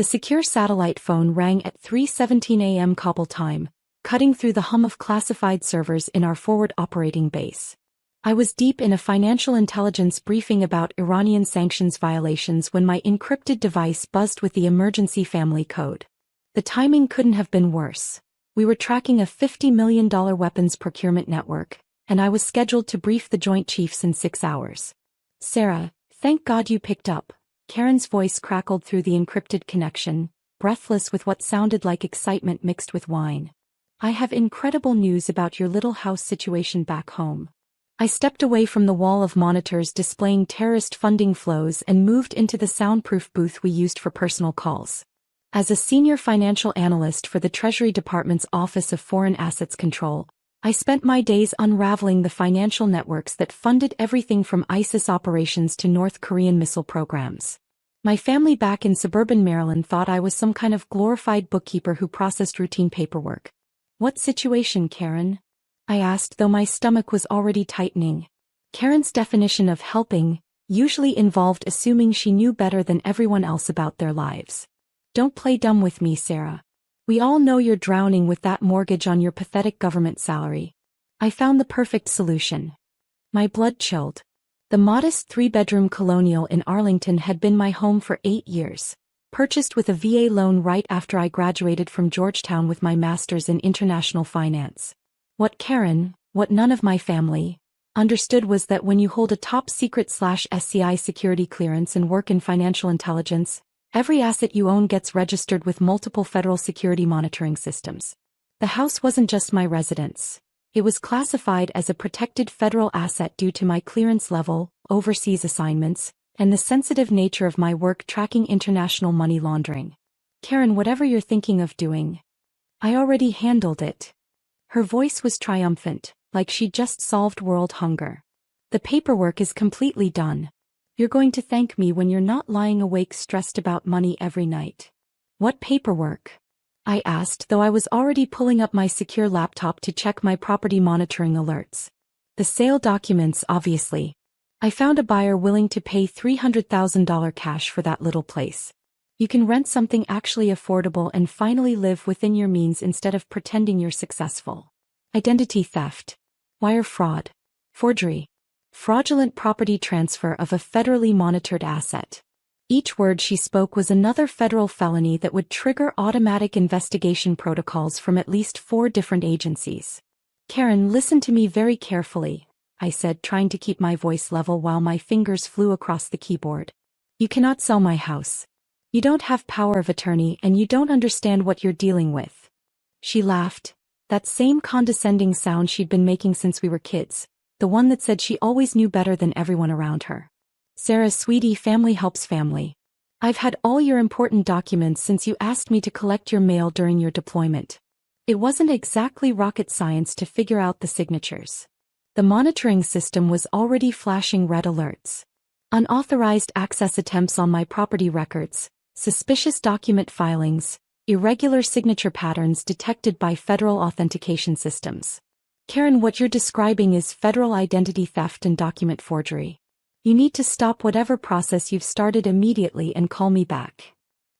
The secure satellite phone rang at 3:17 a.m. Kabul time, cutting through the hum of classified servers in our forward operating base. I was deep in a financial intelligence briefing about Iranian sanctions violations when my encrypted device buzzed with the emergency family code. The timing couldn't have been worse. We were tracking a $50 million weapons procurement network, and I was scheduled to brief the Joint Chiefs in 6 hours. "Sarah, thank God you picked up." Karen's voice crackled through the encrypted connection, breathless with what sounded like excitement mixed with whine. "I have incredible news about your little house situation back home." I stepped away from the wall of monitors displaying terrorist funding flows and moved into the soundproof booth we used for personal calls. As a senior financial analyst for the Treasury Department's Office of Foreign Assets Control, I spent my days unraveling the financial networks that funded everything from ISIS operations to North Korean missile programs. My family back in suburban Maryland thought I was some kind of glorified bookkeeper who processed routine paperwork. "What situation, Karen?" I asked, though my stomach was already tightening. Karen's definition of helping usually involved assuming she knew better than everyone else about their lives. "Don't play dumb with me, Sarah. We all know you're drowning with that mortgage on your pathetic government salary." I found the perfect solution. My blood chilled. The modest 3-bedroom colonial in Arlington had been my home for 8 years, purchased with a VA loan right after I graduated from Georgetown with my master's in international finance. What Karen, what none of my family, understood was that when you hold a top-secret/SCI security clearance and work in financial intelligence, every asset you own gets registered with multiple federal security monitoring systems. The house wasn't just my residence. It was classified as a protected federal asset due to my clearance level, overseas assignments, and the sensitive nature of my work tracking international money laundering. "Karen, whatever you're thinking of doing, I already handled it." Her voice was triumphant, like she'd just solved world hunger. "The paperwork is completely done. You're going to thank me when you're not lying awake stressed about money every night." "What paperwork?" I asked, though I was already pulling up my secure laptop to check my property monitoring alerts. "The sale documents, obviously. I found a buyer willing to pay $300,000 cash for that little place. You can rent something actually affordable and finally live within your means instead of pretending you're successful." Identity theft, wire fraud, forgery, fraudulent property transfer of a federally monitored asset. Each word she spoke was another federal felony that would trigger automatic investigation protocols from at least 4 different agencies. "Karen, listen to me very carefully," I said, trying to keep my voice level while my fingers flew across the keyboard. "You cannot sell my house. You don't have power of attorney and you don't understand what you're dealing with." She laughed, that same condescending sound she'd been making since we were kids, the one that said she always knew better than everyone around her. "Sarah, sweetie, family helps family. I've had all your important documents since you asked me to collect your mail during your deployment. It wasn't exactly rocket science to figure out the signatures. The monitoring system was already flashing red alerts. Unauthorized access attempts on my property records, suspicious document filings, irregular signature patterns detected by federal authentication systems. Karen, what you're describing is federal identity theft and document forgery. You need to stop whatever process you've started immediately and call me back."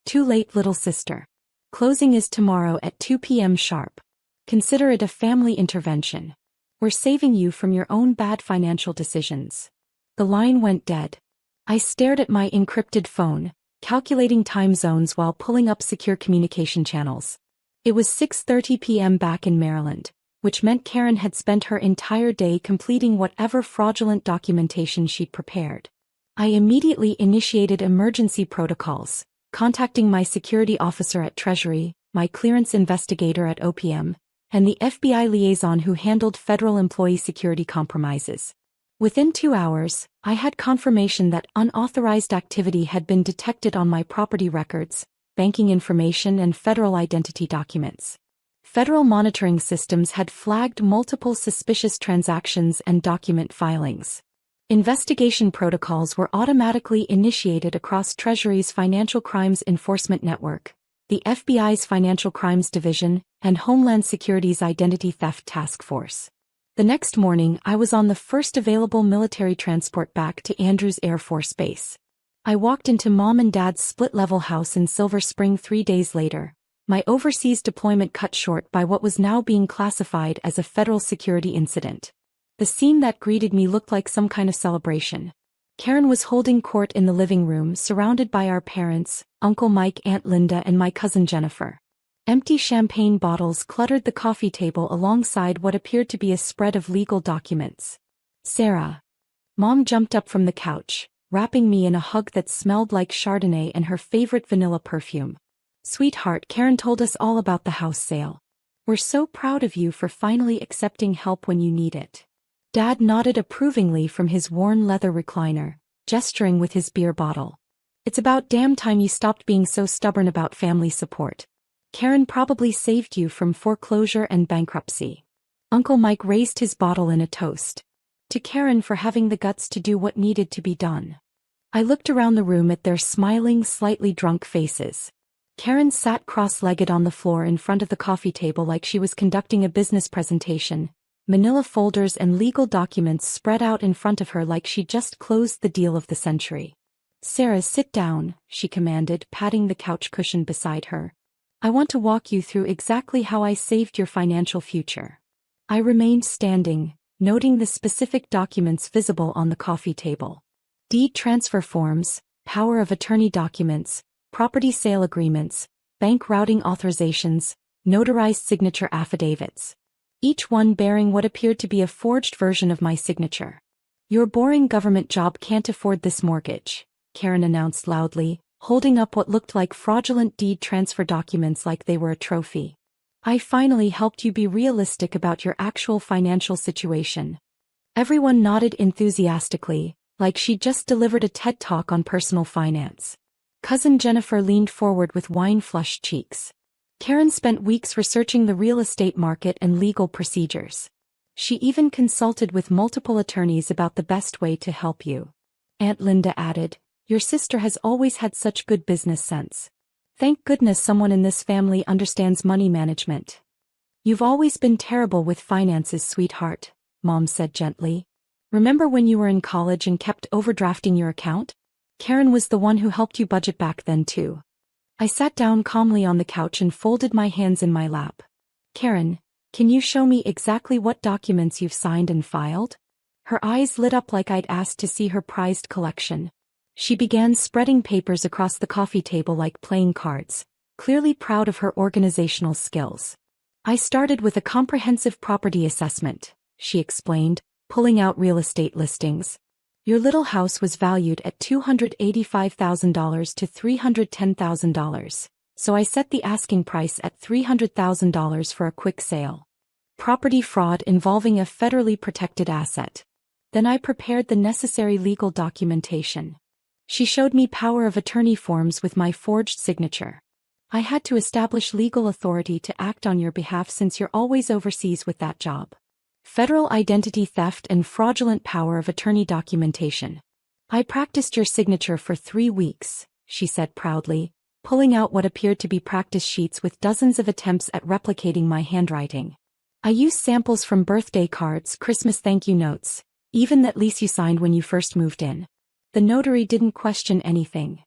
"Too late, little sister. Closing is tomorrow at 2 p.m. sharp. Consider it a family intervention. We're saving you from your own bad financial decisions." The line went dead. I stared at my encrypted phone, calculating time zones while pulling up secure communication channels. It was 6:30 p.m. back in Maryland, which meant Karen had spent her entire day completing whatever fraudulent documentation she'd prepared. I immediately initiated emergency protocols, contacting my security officer at Treasury, my clearance investigator at OPM, and the FBI liaison who handled federal employee security compromises. Within 2 hours, I had confirmation that unauthorized activity had been detected on my property records, banking information, and federal identity documents. Federal monitoring systems had flagged multiple suspicious transactions and document filings. Investigation protocols were automatically initiated across Treasury's Financial Crimes Enforcement Network, the FBI's Financial Crimes Division, and Homeland Security's Identity Theft Task Force. The next morning, I was on the first available military transport back to Andrews Air Force Base. I walked into Mom and Dad's split-level house in Silver Spring 3 days later, my overseas deployment cut short by what was now being classified as a federal security incident. The scene that greeted me looked like some kind of celebration. Karen was holding court in the living room, surrounded by our parents, Uncle Mike, Aunt Linda, and my cousin Jennifer. Empty champagne bottles cluttered the coffee table alongside what appeared to be a spread of legal documents. "Sarah." Mom jumped up from the couch, wrapping me in a hug that smelled like Chardonnay and her favorite vanilla perfume. "Sweetheart, Karen told us all about the house sale. We're so proud of you for finally accepting help when you need it." Dad nodded approvingly from his worn leather recliner, gesturing with his beer bottle. "It's about damn time you stopped being so stubborn about family support. Karen probably saved you from foreclosure and bankruptcy." Uncle Mike raised his bottle in a toast. "To Karen for having the guts to do what needed to be done." I looked around the room at their smiling, slightly drunk faces. Karen sat cross-legged on the floor in front of the coffee table like she was conducting a business presentation, manila folders and legal documents spread out in front of her like she'd just closed the deal of the century. "Sarah, sit down," she commanded, patting the couch cushion beside her. "I want to walk you through exactly how I saved your financial future." I remained standing, noting the specific documents visible on the coffee table. Deed transfer forms, power of attorney documents, property sale agreements, bank routing authorizations, notarized signature affidavits. Each one bearing what appeared to be a forged version of my signature. "Your boring government job can't afford this mortgage," Karen announced loudly, holding up what looked like fraudulent deed transfer documents like they were a trophy. "I finally helped you be realistic about your actual financial situation." Everyone nodded enthusiastically, like she'd just delivered a TED Talk on personal finance. Cousin Jennifer leaned forward with wine-flushed cheeks. Karen spent weeks researching the real estate market and legal procedures. She even consulted with multiple attorneys about the best way to help you. Aunt Linda added, "Your sister has always had such good business sense. Thank goodness someone in this family understands money management." "You've always been terrible with finances, sweetheart," Mom said gently. "Remember when you were in college and kept overdrafting your account? Karen was the one who helped you budget back then too." I sat down calmly on the couch and folded my hands in my lap. "Karen, can you show me exactly what documents you've signed and filed?" Her eyes lit up like I'd asked to see her prized collection. She began spreading papers across the coffee table like playing cards, clearly proud of her organizational skills. "I started with a comprehensive property assessment," she explained, pulling out real estate listings. "Your little house was valued at $285,000 to $310,000, so I set the asking price at $300,000 for a quick sale. Property fraud involving a federally protected asset. Then I prepared the necessary legal documentation." She showed me power of attorney forms with my forged signature. "I had to establish legal authority to act on your behalf since you're always overseas with that job. Federal identity theft and fraudulent power of attorney documentation. I practiced your signature for 3 weeks," she said proudly, pulling out what appeared to be practice sheets with dozens of attempts at replicating my handwriting. "I used samples from birthday cards, Christmas thank you notes, even that lease you signed when you first moved in." The notary didn't question anything.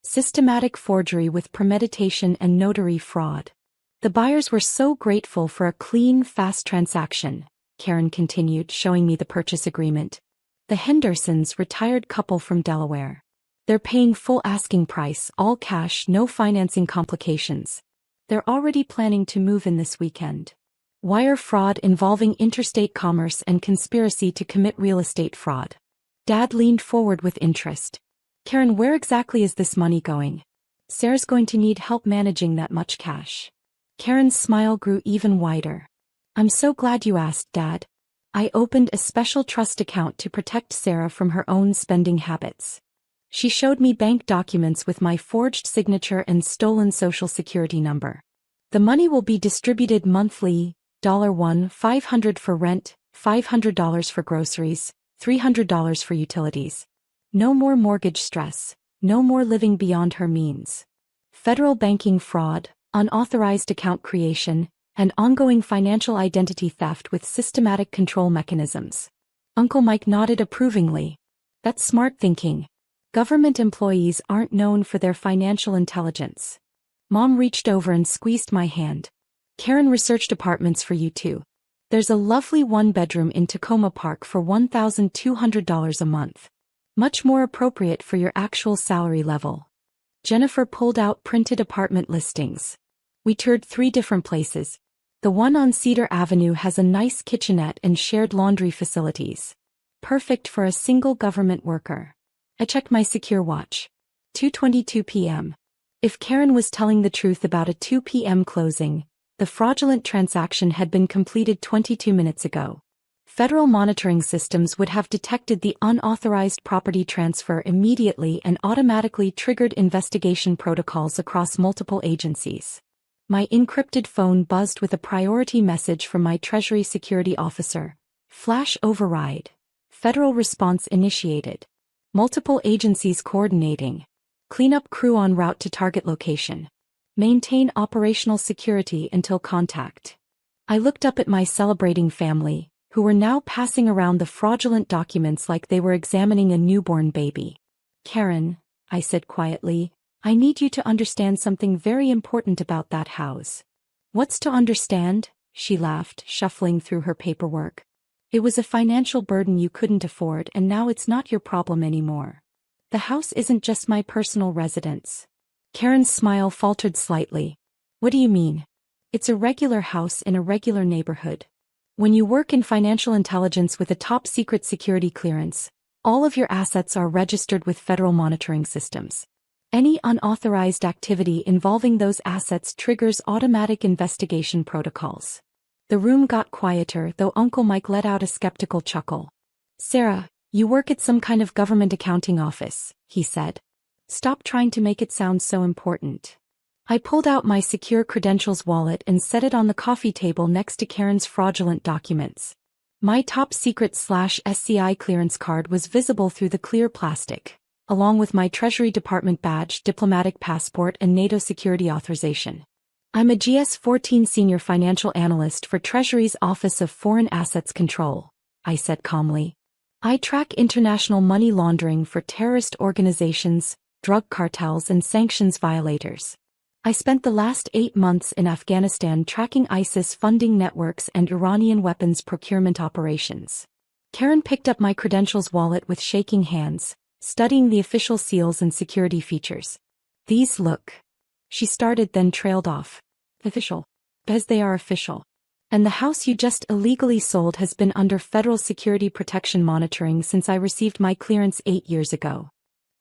Systematic forgery with premeditation and notary fraud. "The buyers were so grateful for a clean, fast transaction," Karen continued, showing me the purchase agreement. "The Hendersons, retired couple from Delaware. They're paying full asking price, all cash, no financing complications. They're already planning to move in this weekend. Wire fraud involving interstate commerce and conspiracy to commit real estate fraud." Dad leaned forward with interest. "Karen, where exactly is this money going? Sarah's going to need help managing that much cash." Karen's smile grew even wider. "I'm so glad you asked, Dad. I opened a special trust account to protect Sarah from her own spending habits." She showed me bank documents with my forged signature and stolen social security number. "The money will be distributed monthly, $1, $500 for rent, $500 for groceries, $300 for utilities. No more mortgage stress, no more living beyond her means. Federal banking fraud, unauthorized account creation, and ongoing financial identity theft with systematic control mechanisms." Uncle Mike nodded approvingly. "That's smart thinking. Government employees aren't known for their financial intelligence. Mom reached over and squeezed my hand. Karen researched apartments for you too. There's a lovely one-bedroom in Tacoma Park for $1,200 a month. Much more appropriate for your actual salary level. Jennifer pulled out printed apartment listings. We toured 3 different places. The one on Cedar Avenue has a nice kitchenette and shared laundry facilities. Perfect for a single government worker. I checked my secure watch. 2:22 p.m. If Karen was telling the truth about a 2 p.m. closing, the fraudulent transaction had been completed 22 minutes ago. Federal monitoring systems would have detected the unauthorized property transfer immediately and automatically triggered investigation protocols across multiple agencies. My encrypted phone buzzed with a priority message from my Treasury security officer. Flash override. Federal response initiated. Multiple agencies coordinating. Cleanup crew en route to target location. Maintain operational security until contact. I looked up at my celebrating family, who were now passing around the fraudulent documents like they were examining a newborn baby. Karen, I said quietly, I need you to understand something very important about that house. What's to understand? She laughed, shuffling through her paperwork. It was a financial burden you couldn't afford, and now it's not your problem anymore. The house isn't just my personal residence. Karen's smile faltered slightly. What do you mean? It's a regular house in a regular neighborhood. When you work in financial intelligence with a top-secret security clearance, all of your assets are registered with federal monitoring systems. Any unauthorized activity involving those assets triggers automatic investigation protocols. The room got quieter, though Uncle Mike let out a skeptical chuckle. Sarah, you work at some kind of government accounting office, he said. Stop trying to make it sound so important. I pulled out my secure credentials wallet and set it on the coffee table next to Karen's fraudulent documents. My top-secret/SCI clearance card was visible through the clear plastic, along with my Treasury Department badge, diplomatic passport, and NATO security authorization. I'm a GS-14 senior financial analyst for Treasury's Office of Foreign Assets Control, I said calmly. I track international money laundering for terrorist organizations, drug cartels, and sanctions violators. I spent the last 8 months in Afghanistan tracking ISIS funding networks and Iranian weapons procurement operations. Karen picked up my credentials wallet with shaking hands, studying the official seals and security features. These look. She started, then trailed off. Official. Because they are official. And the house you just illegally sold has been under federal security protection monitoring since I received my clearance 8 years ago.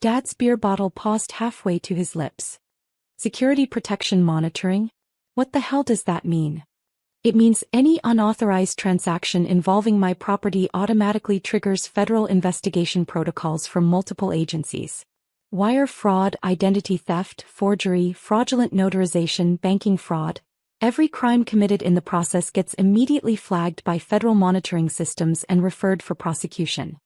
Dad's beer bottle paused halfway to his lips. Security protection monitoring? What the hell does that mean? It means any unauthorized transaction involving my property automatically triggers federal investigation protocols from multiple agencies. Wire fraud, identity theft, forgery, fraudulent notarization, banking fraud. Every crime committed in the process gets immediately flagged by federal monitoring systems and referred for prosecution.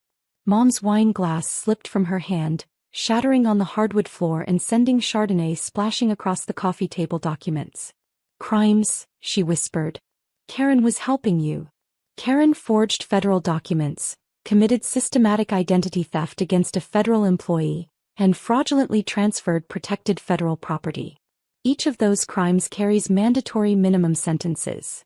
Mom's wine glass slipped from her hand, shattering on the hardwood floor and sending Chardonnay splashing across the coffee table documents. Crimes, she whispered. Karen was helping you. Karen forged federal documents, committed systematic identity theft against a federal employee, and fraudulently transferred protected federal property. Each of those crimes carries mandatory minimum sentences.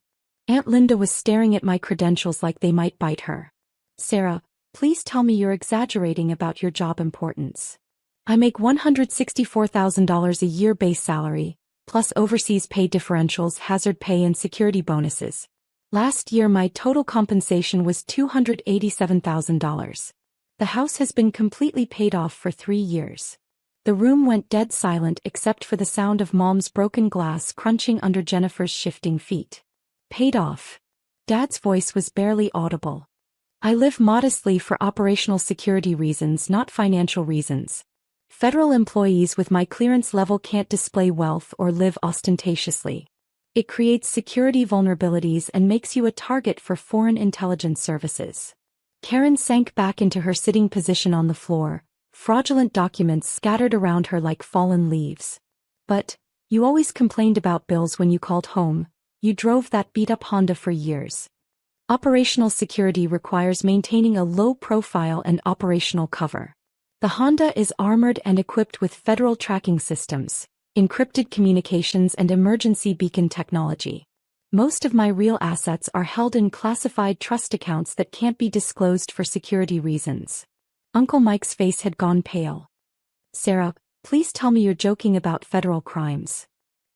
Aunt Linda was staring at my credentials like they might bite her. Sarah, please tell me you're exaggerating about your job importance. I make $164,000 a year base salary, plus overseas pay differentials, hazard pay, and security bonuses. Last year my total compensation was $287,000. The house has been completely paid off for 3 years. The room went dead silent except for the sound of Mom's broken glass crunching under Jennifer's shifting feet. Paid off. Dad's voice was barely audible. I live modestly for operational security reasons, not financial reasons. Federal employees with my clearance level can't display wealth or live ostentatiously. It creates security vulnerabilities and makes you a target for foreign intelligence services. Karen sank back into her sitting position on the floor, fraudulent documents scattered around her like fallen leaves. But, you always complained about bills when you called home. You drove that beat-up Honda for years. Operational security requires maintaining a low profile and operational cover. The Honda is armored and equipped with federal tracking systems, encrypted communications and emergency beacon technology. Most of my real assets are held in classified trust accounts that can't be disclosed for security reasons. Uncle Mike's face had gone pale. Sarah, please tell me you're joking about federal crimes.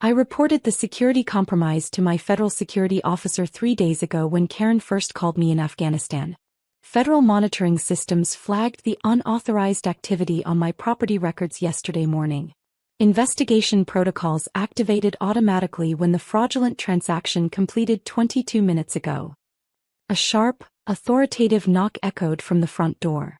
I reported the security compromise to my federal security officer 3 days ago when Karen first called me in Afghanistan. Federal monitoring systems flagged the unauthorized activity on my property records yesterday morning. Investigation protocols activated automatically when the fraudulent transaction completed 22 minutes ago. A sharp, authoritative knock echoed from the front door.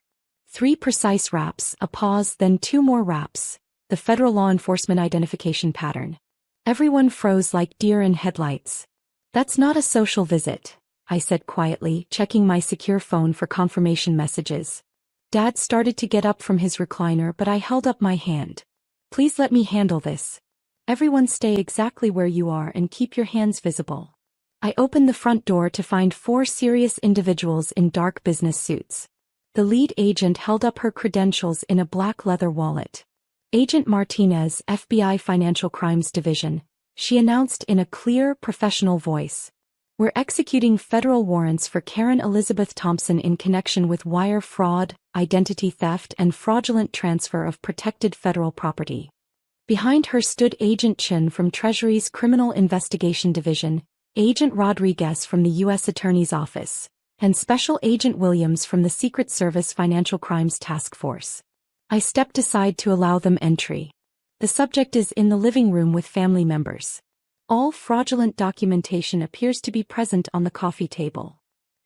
3 precise raps, a pause, then 2 more raps, the federal law enforcement identification pattern. Everyone froze like deer in headlights. That's not a social visit, I said quietly, checking my secure phone for confirmation messages. Dad started to get up from his recliner, but I held up my hand. Please let me handle this. Everyone stay exactly where you are and keep your hands visible. I opened the front door to find 4 serious individuals in dark business suits. The lead agent held up her credentials in a black leather wallet. Agent Martinez, FBI Financial Crimes Division, she announced in a clear, professional voice. We're executing federal warrants for Karen Elizabeth Thompson in connection with wire fraud, identity theft, and fraudulent transfer of protected federal property. Behind her stood Agent Chin from Treasury's Criminal Investigation Division, Agent Rodriguez from the U.S. Attorney's Office, and Special Agent Williams from the Secret Service Financial Crimes Task Force. I stepped aside to allow them entry. The subject is in the living room with family members. All fraudulent documentation appears to be present on the coffee table.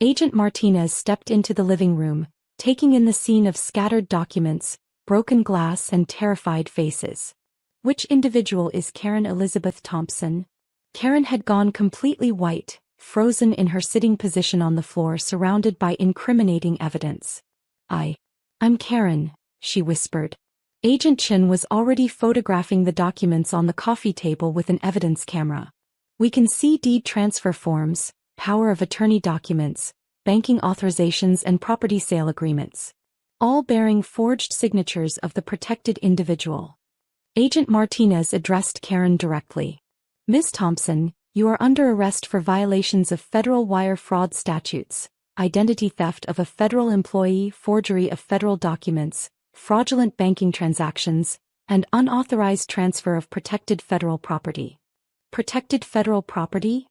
Agent Martinez stepped into the living room, taking in the scene of scattered documents, broken glass and terrified faces. Which individual is Karen Elizabeth Thompson? Karen had gone completely white, frozen in her sitting position on the floor surrounded by incriminating evidence. I'm Karen, she whispered. Agent Chin was already photographing the documents on the coffee table with an evidence camera. We can see deed transfer forms, power of attorney documents, banking authorizations and property sale agreements, all bearing forged signatures of the protected individual. Agent Martinez addressed Karen directly. Ms. Thompson, you are under arrest for violations of federal wire fraud statutes, identity theft of a federal employee, forgery of federal documents, fraudulent banking transactions, and unauthorized transfer of protected federal property. Protected federal property?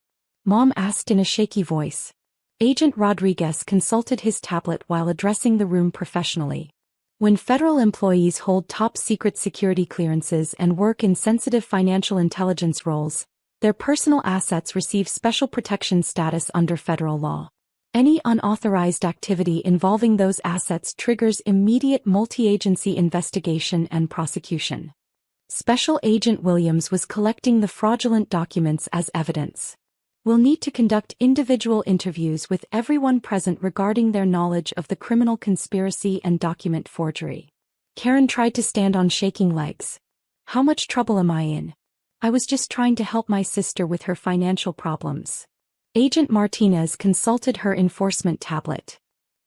Mom asked in a shaky voice. Agent Rodriguez consulted his tablet while addressing the room professionally. When federal employees hold top-secret security clearances and work in sensitive financial intelligence roles, their personal assets receive special protection status under federal law. Any unauthorized activity involving those assets triggers immediate multi-agency investigation and prosecution. Special Agent Williams was collecting the fraudulent documents as evidence. We'll need to conduct individual interviews with everyone present regarding their knowledge of the criminal conspiracy and document forgery. Karen tried to stand on shaking legs. How much trouble am I in? I was just trying to help my sister with her financial problems. Agent Martinez consulted her enforcement tablet.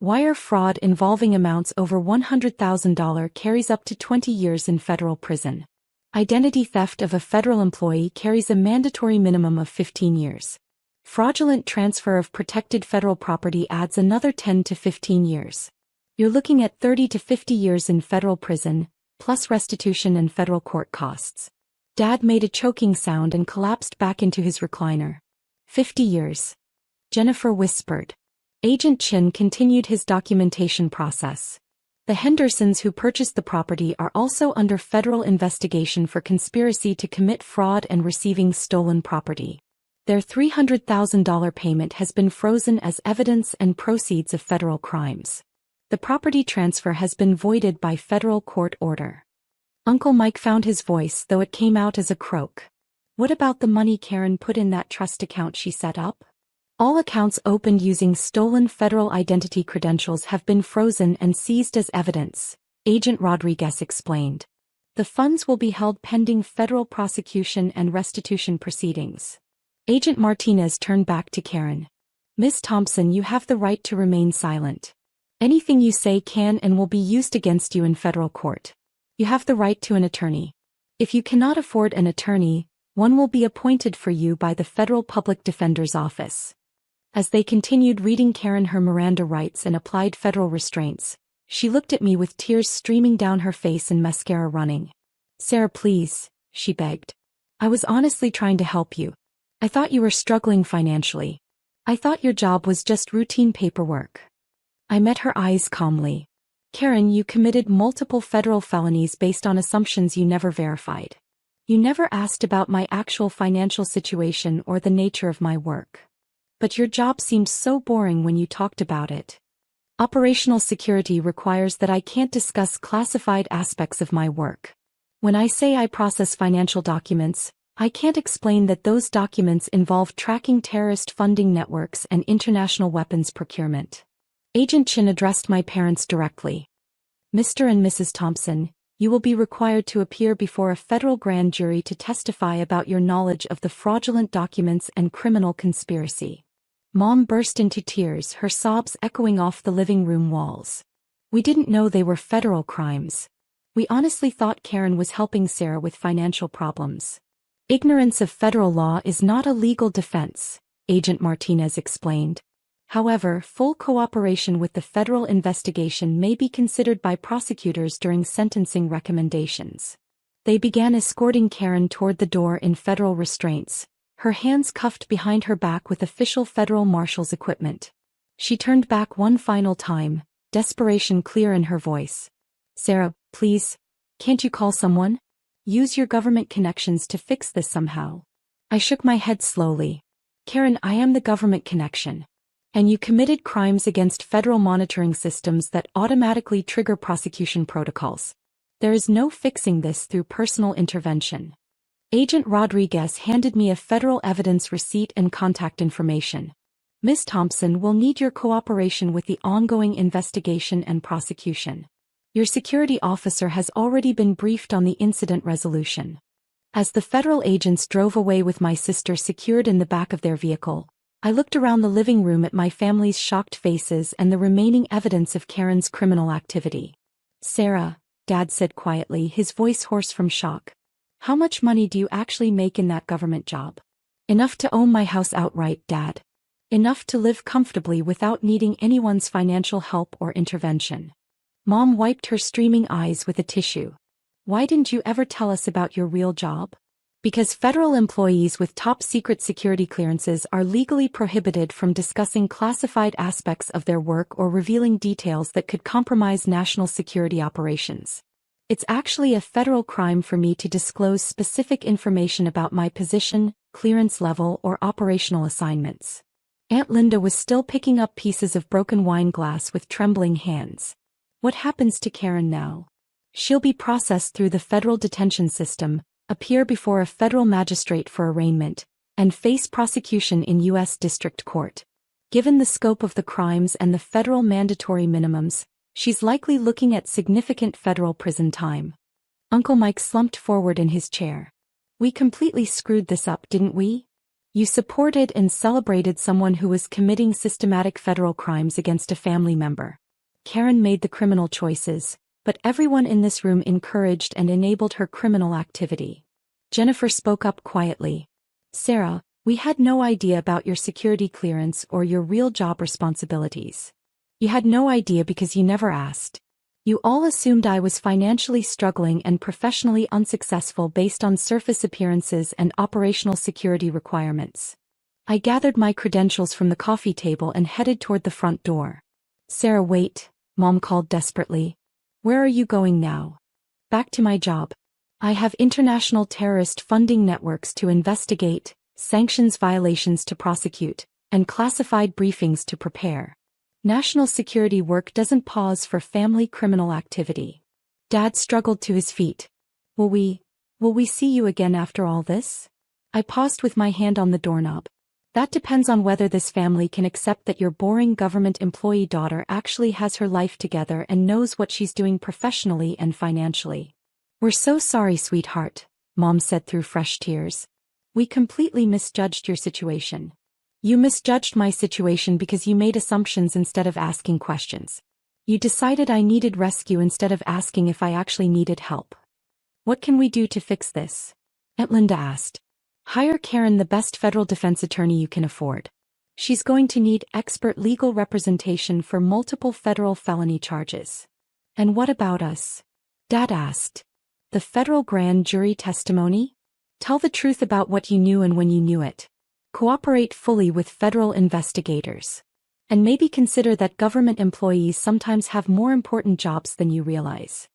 Wire fraud involving amounts over $100,000 carries up to 20 years in federal prison. Identity theft of a federal employee carries a mandatory minimum of 15 years. Fraudulent transfer of protected federal property adds another 10 to 15 years. You're looking at 30 to 50 years in federal prison, plus restitution and federal court costs. Dad made a choking sound and collapsed back into his recliner. 50 years. Jennifer whispered. Agent Chin continued his documentation process. The Hendersons who purchased the property are also under federal investigation for conspiracy to commit fraud and receiving stolen property. Their $300,000 payment has been frozen as evidence and proceeds of federal crimes. The property transfer has been voided by federal court order. Uncle Mike found his voice, though it came out as a croak. What about the money Karen put in that trust account she set up? All accounts opened using stolen federal identity credentials have been frozen and seized as evidence, Agent Rodriguez explained. The funds will be held pending federal prosecution and restitution proceedings. Agent Martinez turned back to Karen. Ms. Thompson, you have the right to remain silent. Anything you say can and will be used against you in federal court. You have the right to an attorney. If you cannot afford an attorney, one will be appointed for you by the Federal Public Defender's Office. As they continued reading Karen her Miranda rights and applied federal restraints, she looked at me with tears streaming down her face and mascara running. "Sarah, please," she begged. "I was honestly trying to help you. I thought you were struggling financially. I thought your job was just routine paperwork." I met her eyes calmly. "Karen, you committed multiple federal felonies based on assumptions you never verified. You never asked about my actual financial situation or the nature of my work. But your job seemed so boring when you talked about it. Operational security requires that I can't discuss classified aspects of my work. When I say I process financial documents, I can't explain that those documents involve tracking terrorist funding networks and international weapons procurement." Agent Chin addressed my parents directly. "Mr. and Mrs. Thompson, you will be required to appear before a federal grand jury to testify about your knowledge of the fraudulent documents and criminal conspiracy." Mom burst into tears, her sobs echoing off the living room walls. "We didn't know they were federal crimes. We honestly thought Karen was helping Sarah with financial problems." "Ignorance of federal law is not a legal defense," Agent Martinez explained. "However, full cooperation with the federal investigation may be considered by prosecutors during sentencing recommendations." They began escorting Karen toward the door in federal restraints, her hands cuffed behind her back with official federal marshal's equipment. She turned back one final time, desperation clear in her voice. "Sarah, please, can't you call someone? Use your government connections to fix this somehow." I shook my head slowly. "Karen, I am the government connection. And you committed crimes against federal monitoring systems that automatically trigger prosecution protocols. There is no fixing this through personal intervention." Agent Rodriguez handed me a federal evidence receipt and contact information. "Ms. Thompson will need your cooperation with the ongoing investigation and prosecution. Your security officer has already been briefed on the incident resolution." As the federal agents drove away with my sister secured in the back of their vehicle, I looked around the living room at my family's shocked faces and the remaining evidence of Karen's criminal activity. "Sarah," Dad said quietly, his voice hoarse from shock. "How much money do you actually make in that government job?" "Enough to own my house outright, Dad. Enough to live comfortably without needing anyone's financial help or intervention." Mom wiped her streaming eyes with a tissue. "Why didn't you ever tell us about your real job?" "Because federal employees with top-secret security clearances are legally prohibited from discussing classified aspects of their work or revealing details that could compromise national security operations. It's actually a federal crime for me to disclose specific information about my position, clearance level, or operational assignments." Aunt Linda was still picking up pieces of broken wine glass with trembling hands. "What happens to Karen now?" "She'll be processed through the federal detention system, appear before a federal magistrate for arraignment, and face prosecution in U.S. District Court. Given the scope of the crimes and the federal mandatory minimums, she's likely looking at significant federal prison time." Uncle Mike slumped forward in his chair. "We completely screwed this up, didn't we? You supported and celebrated someone who was committing systematic federal crimes against a family member. Karen made the criminal choices, but everyone in this room encouraged and enabled her criminal activity." Jennifer spoke up quietly. "Sarah, we had no idea about your security clearance or your real job responsibilities. You had no idea because you never asked. You all assumed I was financially struggling and professionally unsuccessful based on surface appearances and operational security requirements." I gathered my credentials from the coffee table and headed toward the front door. "Sarah, wait," Mom called desperately. "Where are you going now?" "Back to my job. I have international terrorist funding networks to investigate, sanctions violations to prosecute, and classified briefings to prepare. National security work doesn't pause for family criminal activity." Dad struggled to his feet. Will we see you again after all this?" I paused with my hand on the doorknob. "That depends on whether this family can accept that your boring government employee daughter actually has her life together and knows what she's doing professionally and financially." "We're so sorry, sweetheart," Mom said through fresh tears. "We completely misjudged your situation." "You misjudged my situation because you made assumptions instead of asking questions. You decided I needed rescue instead of asking if I actually needed help. What can we do to fix this? Linda asked. Hire Karen, the best federal defense attorney you can afford. She's going to need expert legal representation for multiple federal felony charges. And what about us? Dad asked. The federal grand jury testimony? Tell the truth about what you knew and when you knew it. Cooperate fully with federal investigators. And maybe consider that government employees sometimes have more important jobs than you realize.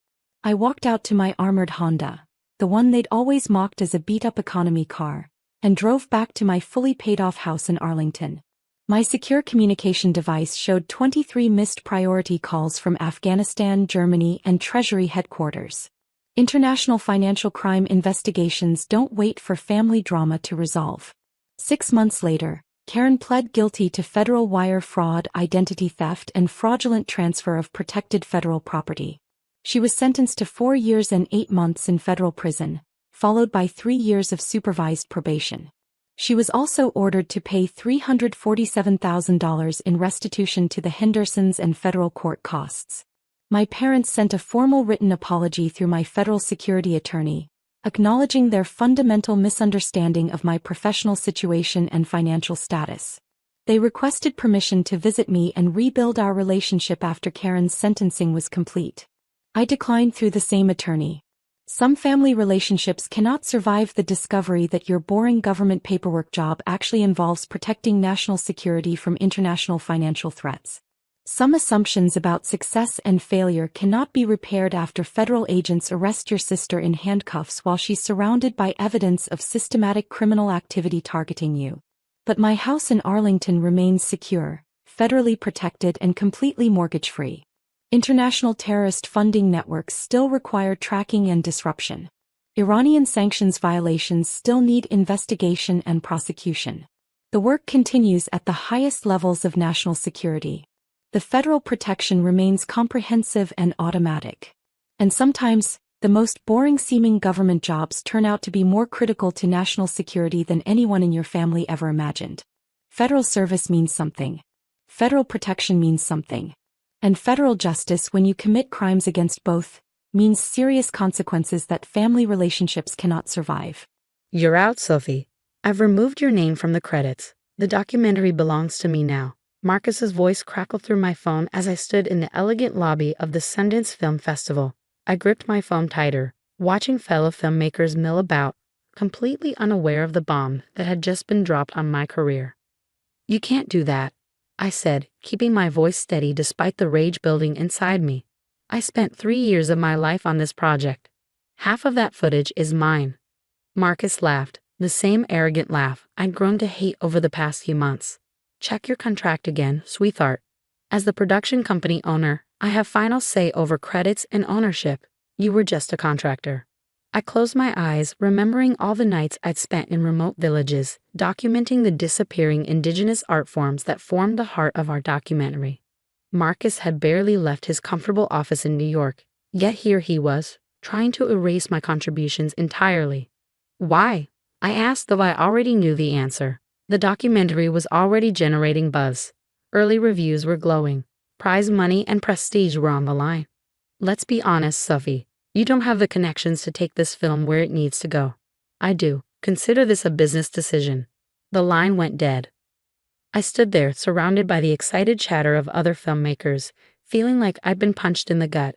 I walked out to my armored Honda, the one they'd always mocked as a beat-up economy car, and drove back to my fully paid-off house in Arlington. My secure communication device showed 23 missed priority calls from Afghanistan, Germany, and Treasury headquarters. International financial crime investigations don't wait for family drama to resolve. 6 months later, Karen pled guilty to federal wire fraud, identity theft, and fraudulent transfer of protected federal property. She was sentenced to 4 years and 8 months in federal prison, followed by 3 years of supervised probation. She was also ordered to pay $347,000 in restitution to the Hendersons and federal court costs. My parents sent a formal written apology through my federal security attorney, acknowledging their fundamental misunderstanding of my professional situation and financial status. They requested permission to visit me and rebuild our relationship after Karen's sentencing was complete. I declined through the same attorney. Some family relationships cannot survive the discovery that your boring government paperwork job actually involves protecting national security from international financial threats. Some assumptions about success and failure cannot be repaired after federal agents arrest your sister in handcuffs while she's surrounded by evidence of systematic criminal activity targeting you. But my house in Arlington remains secure, federally protected, and completely mortgage-free. International terrorist funding networks still require tracking and disruption. Iranian sanctions violations still need investigation and prosecution. The work continues at the highest levels of national security. The federal protection remains comprehensive and automatic. And sometimes, the most boring-seeming government jobs turn out to be more critical to national security than anyone in your family ever imagined. Federal service means something. Federal protection means something. And federal justice, when you commit crimes against both, means serious consequences that family relationships cannot survive. You're out, Sophie. I've removed your name from the credits. The documentary belongs to me now. Marcus's voice crackled through my phone as I stood in the elegant lobby of the Sundance Film Festival. I gripped my phone tighter, watching fellow filmmakers mill about, completely unaware of the bomb that had just been dropped on my career. You can't do that, I said, keeping my voice steady despite the rage building inside me. I spent 3 years of my life on this project. Half of that footage is mine. Marcus laughed, the same arrogant laugh I'd grown to hate over the past few months. Check your contract again, sweetheart. As the production company owner, I have final say over credits and ownership. You were just a contractor. I closed my eyes, remembering all the nights I'd spent in remote villages, documenting the disappearing indigenous art forms that formed the heart of our documentary. Marcus had barely left his comfortable office in New York, yet here he was, trying to erase my contributions entirely. Why? I asked, though I already knew the answer. The documentary was already generating buzz. Early reviews were glowing. Prize money and prestige were on the line. Let's be honest, Sophie. You don't have the connections to take this film where it needs to go. I do. Consider this a business decision. The line went dead. I stood there, surrounded by the excited chatter of other filmmakers, feeling like I'd been punched in the gut.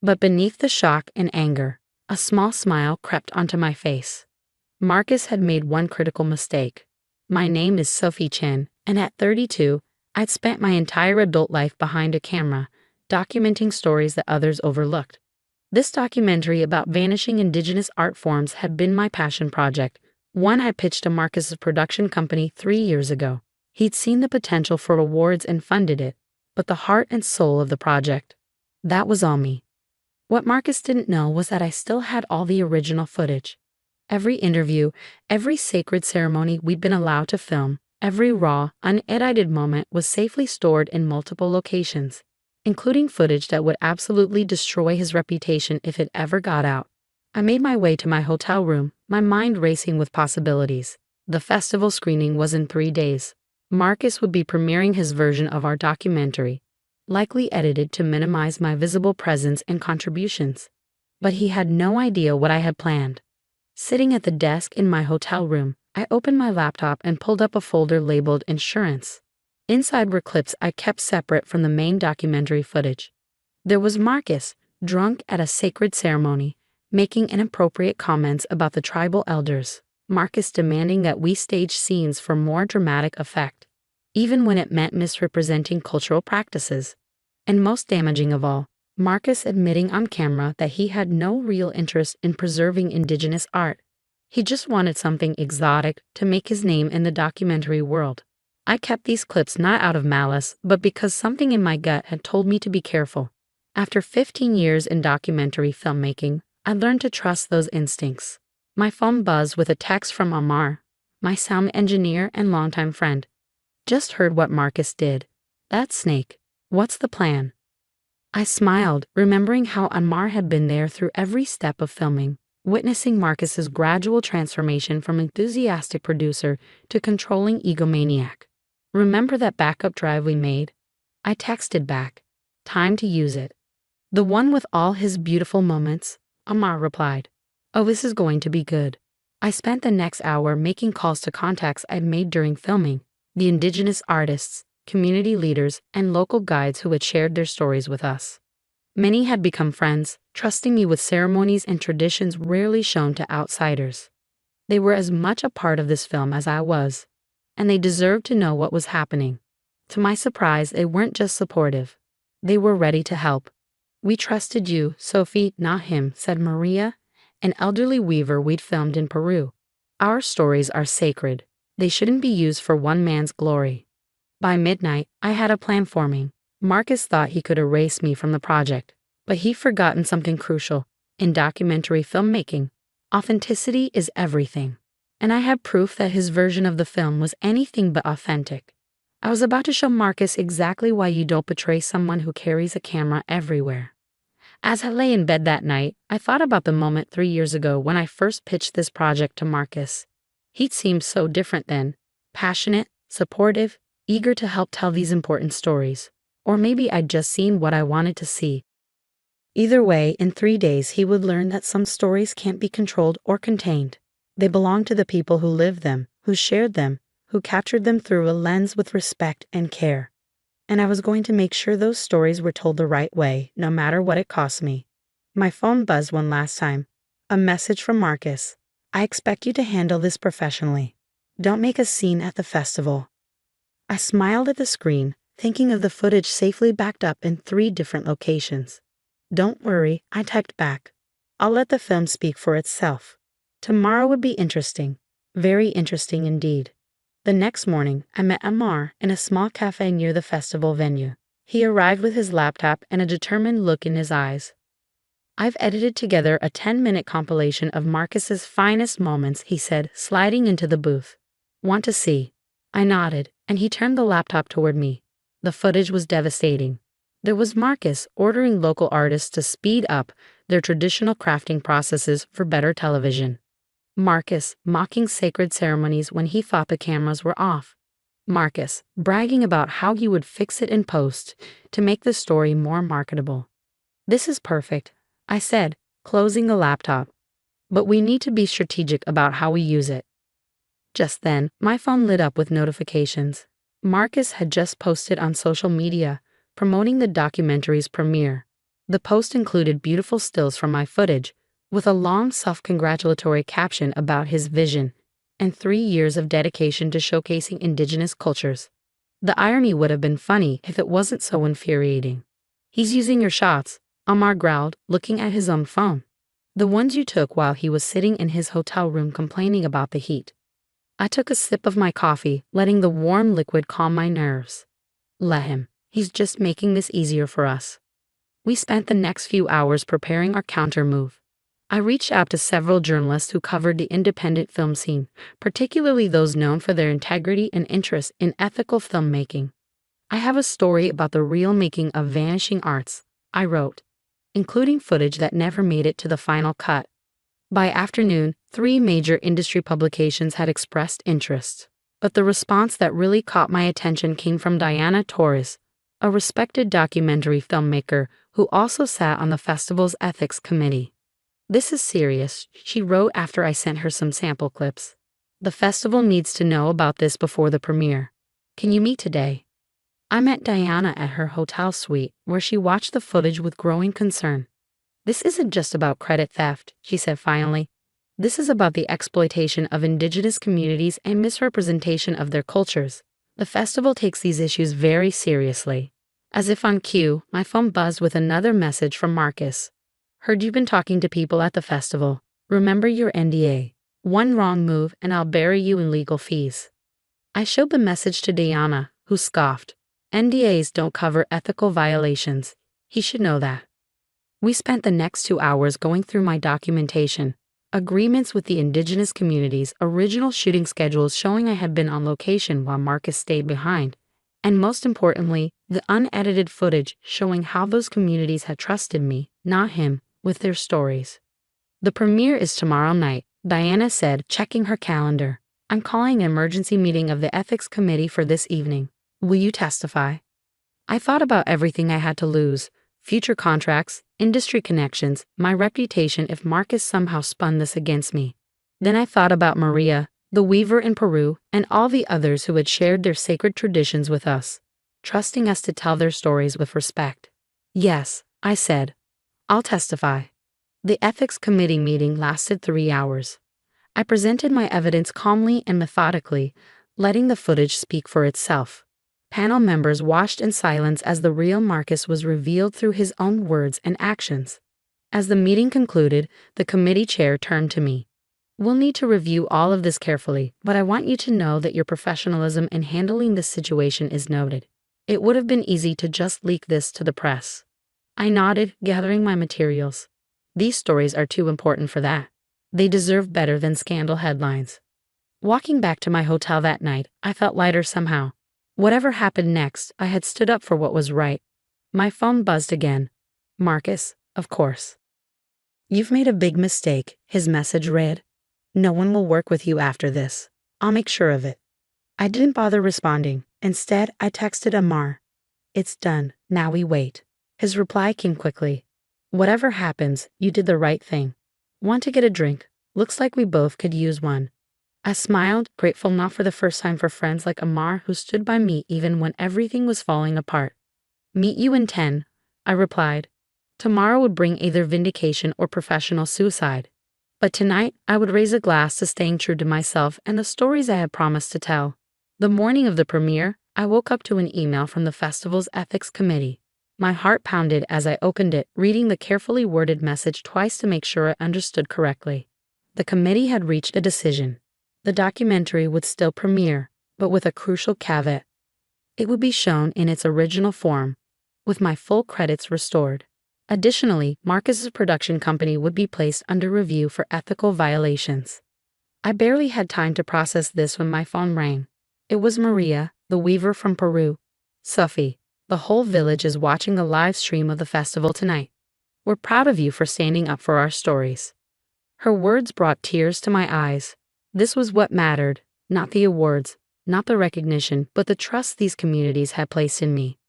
But beneath the shock and anger, a small smile crept onto my face. Marcus had made one critical mistake. My name is Sophie Chen, and at 32, I'd spent my entire adult life behind a camera, documenting stories that others overlooked. This documentary about vanishing indigenous art forms had been my passion project, one I pitched to Marcus's production company 3 years ago. He'd seen the potential for awards and funded it, but the heart and soul of the project, that was all me. What Marcus didn't know was that I still had all the original footage. Every interview, every sacred ceremony we'd been allowed to film, every raw, unedited moment was safely stored in multiple locations, including footage that would absolutely destroy his reputation if it ever got out. I made my way to my hotel room, my mind racing with possibilities. The festival screening was in 3 days. Marcus would be premiering his version of our documentary. likely edited to minimize my visible presence and contributions. But he had no idea what I had planned. Sitting at the desk in my hotel room, I opened my laptop and pulled up a folder labeled Insurance. Inside were clips I kept separate from the main documentary footage. There was Marcus, drunk at a sacred ceremony, making inappropriate comments about the tribal elders. Marcus demanding that we stage scenes for more dramatic effect, even when it meant misrepresenting cultural practices. And most damaging of all, Marcus admitting on camera that he had no real interest in preserving indigenous art. He just wanted something exotic to make his name in the documentary world. I kept these clips not out of malice, but because something in my gut had told me to be careful. After 15 years in documentary filmmaking, I learned to trust those instincts. My phone buzzed with a text from Amar, my sound engineer and longtime friend. Just heard what Marcus did. That snake. What's the plan? I smiled, remembering how Amar had been there through every step of filming, witnessing Marcus's gradual transformation from enthusiastic producer to controlling egomaniac. Remember that backup drive we made? I texted back. Time to use it. The one with all his beautiful moments? Amar replied. Oh, this is going to be good. I spent the next hour making calls to contacts I'd made during filming, the indigenous artists, community leaders, and local guides who had shared their stories with us. Many had become friends, trusting me with ceremonies and traditions rarely shown to outsiders. They were as much a part of this film as I was, and they deserved to know what was happening. To my surprise, they weren't just supportive. They were ready to help. We trusted you, Sophie, not him, said Maria, an elderly weaver we'd filmed in Peru. Our stories are sacred. They shouldn't be used for one man's glory. By midnight, I had a plan forming. Marcus thought he could erase me from the project, but he'd forgotten something crucial. In documentary filmmaking, authenticity is everything. And I had proof that his version of the film was anything but authentic. I was about to show Marcus exactly why you don't betray someone who carries a camera everywhere. As I lay in bed that night, I thought about the moment 3 years ago when I first pitched this project to Marcus. He'd seemed so different then, passionate, supportive, eager to help tell these important stories. Or maybe I'd just seen what I wanted to see. Either way, in 3 days he would learn that some stories can't be controlled or contained. They belong to the people who lived them, who shared them, who captured them through a lens with respect and care. And I was going to make sure those stories were told the right way, no matter what it cost me. My phone buzzed one last time. A message from Marcus. I expect you to handle this professionally. Don't make a scene at the festival. I smiled at the screen, thinking of the footage safely backed up in 3 different locations. Don't worry, I typed back. I'll let the film speak for itself. Tomorrow would be interesting. Very interesting indeed. The next morning, I met Amar in a small cafe near the festival venue. He arrived with his laptop and a determined look in his eyes. I've edited together a 10-minute compilation of Marcus's finest moments, he said, sliding into the booth. Want to see? I nodded, and he turned the laptop toward me. The footage was devastating. There was Marcus ordering local artists to speed up their traditional crafting processes for better television. Marcus mocking sacred ceremonies when he thought the cameras were off. Marcus bragging about how he would fix it in post to make the story more marketable. This is perfect, I said, closing the laptop. But we need to be strategic about how we use it. Just then, my phone lit up with notifications. Marcus had just posted on social media, promoting the documentary's premiere. The post included beautiful stills from my footage, with a long self-congratulatory caption about his vision and 3 years of dedication to showcasing indigenous cultures. The irony would have been funny if it wasn't so infuriating. He's using your shots, Amar growled, looking at his own phone. The ones you took while he was sitting in his hotel room complaining about the heat. I took a sip of my coffee, letting the warm liquid calm my nerves. Let him. He's just making this easier for us. We spent the next few hours preparing our counter move. I reached out to several journalists who covered the independent film scene, particularly those known for their integrity and interest in ethical filmmaking. I have a story about the real making of vanishing arts, I wrote, including footage that never made it to the final cut. By afternoon, 3 major industry publications had expressed interest, but the response that really caught my attention came from Diana Torres, a respected documentary filmmaker who also sat on the festival's ethics committee. "This is serious," she wrote after I sent her some sample clips. "The festival needs to know about this before the premiere. Can you meet today?" I met Diana at her hotel suite, where she watched the footage with growing concern. "This isn't just about credit theft," she said finally. "This is about the exploitation of indigenous communities and misrepresentation of their cultures. The festival takes these issues very seriously." As if on cue, my phone buzzed with another message from Marcus. "Heard you've been talking to people at the festival. Remember your NDA. One wrong move and I'll bury you in legal fees." I showed the message to Diana, who scoffed. "NDAs don't cover ethical violations. He should know that." We spent the next 2 hours going through my documentation, agreements with the indigenous communities, original shooting schedules showing I had been on location while Marcus stayed behind, and most importantly, the unedited footage showing how those communities had trusted me, not him, with their stories. "The premiere is tomorrow night," Diana said, checking her calendar. "I'm calling an emergency meeting of the ethics committee for this evening. Will you testify?" I thought about everything I had to lose: future contracts, industry connections, my reputation if Marcus somehow spun this against me. Then I thought about Maria, the weaver in Peru, and all the others who had shared their sacred traditions with us, trusting us to tell their stories with respect. "Yes," I said, "I'll testify." The ethics committee meeting lasted 3 hours. I presented my evidence calmly and methodically, letting the footage speak for itself. Panel members watched in silence as the real Marcus was revealed through his own words and actions. As the meeting concluded, the committee chair turned to me. "We'll need to review all of this carefully, but I want you to know that your professionalism in handling this situation is noted. It would have been easy to just leak this to the press." I nodded, gathering my materials. These stories are too important for that. They deserve better than scandal headlines. Walking back to my hotel that night, I felt lighter somehow. Whatever happened next, I had stood up for what was right. My phone buzzed again. "Marcus, of course." "You've made a big mistake," his message read. "No one will work with you after this. I'll make sure of it." I didn't bother responding. Instead, I texted Amar. "It's done. Now we wait." His reply came quickly. "Whatever happens, you did the right thing. Want to get a drink? Looks like we both could use one." I smiled, grateful not for the first time for friends like Amar who stood by me even when everything was falling apart. "Meet you in 10, I replied. Tomorrow would bring either vindication or professional suicide. But tonight, I would raise a glass to staying true to myself and the stories I had promised to tell. The morning of the premiere, I woke up to an email from the festival's ethics committee. My heart pounded as I opened it, reading the carefully worded message twice to make sure I understood correctly. The committee had reached a decision. The documentary would still premiere, but with a crucial caveat. It would be shown in its original form, with my full credits restored. Additionally, Marcus's production company would be placed under review for ethical violations. I barely had time to process this when my phone rang. It was Maria, the weaver from Peru. "Sophie, the whole village is watching a live stream of the festival tonight. We're proud of you for standing up for our stories." Her words brought tears to my eyes. This was what mattered, not the awards, not the recognition, but the trust these communities had placed in me.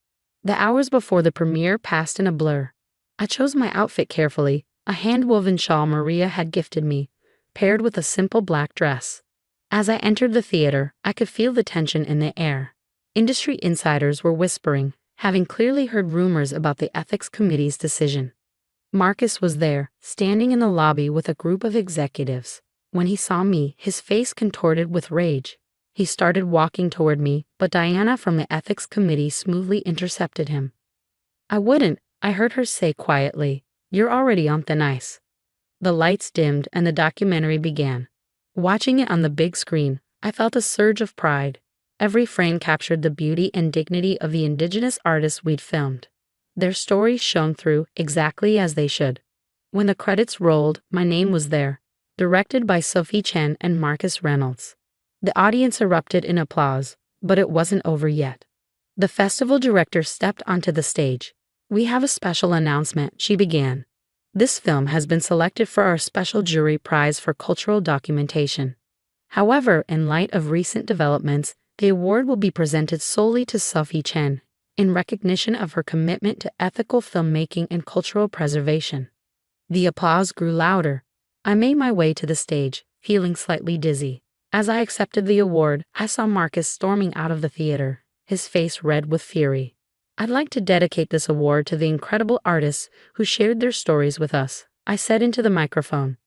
The hours before the premiere passed in a blur. I chose my outfit carefully, a hand-woven shawl Maria had gifted me, paired with a simple black dress. As I entered the theater, I could feel the tension in the air. Industry insiders were whispering, having clearly heard rumors about the ethics committee's decision. Marcus was there, standing in the lobby with a group of executives. When he saw me, his face contorted with rage. He started walking toward me, but Diana from the ethics committee smoothly intercepted him. "I wouldn't," I heard her say quietly. "You're already on thin ice." The lights dimmed and the documentary began. Watching it on the big screen, I felt a surge of pride. Every frame captured the beauty and dignity of the indigenous artists we'd filmed. Their stories shone through exactly as they should. When the credits rolled, my name was there, directed by Sophie Chen and Marcus Reynolds. The audience erupted in applause, but it wasn't over yet. The festival director stepped onto the stage. "We have a special announcement," she began. "This film has been selected for our special jury prize for cultural documentation. However, in light of recent developments, the award will be presented solely to Sophie Chen, in recognition of her commitment to ethical filmmaking and cultural preservation. The applause grew louder. I made my way to the stage, feeling slightly dizzy. As I accepted the award, I saw Marcus storming out of the theater, his face red with fury. "I'd like to dedicate this award to the incredible artists who shared their stories with us," I said into the microphone.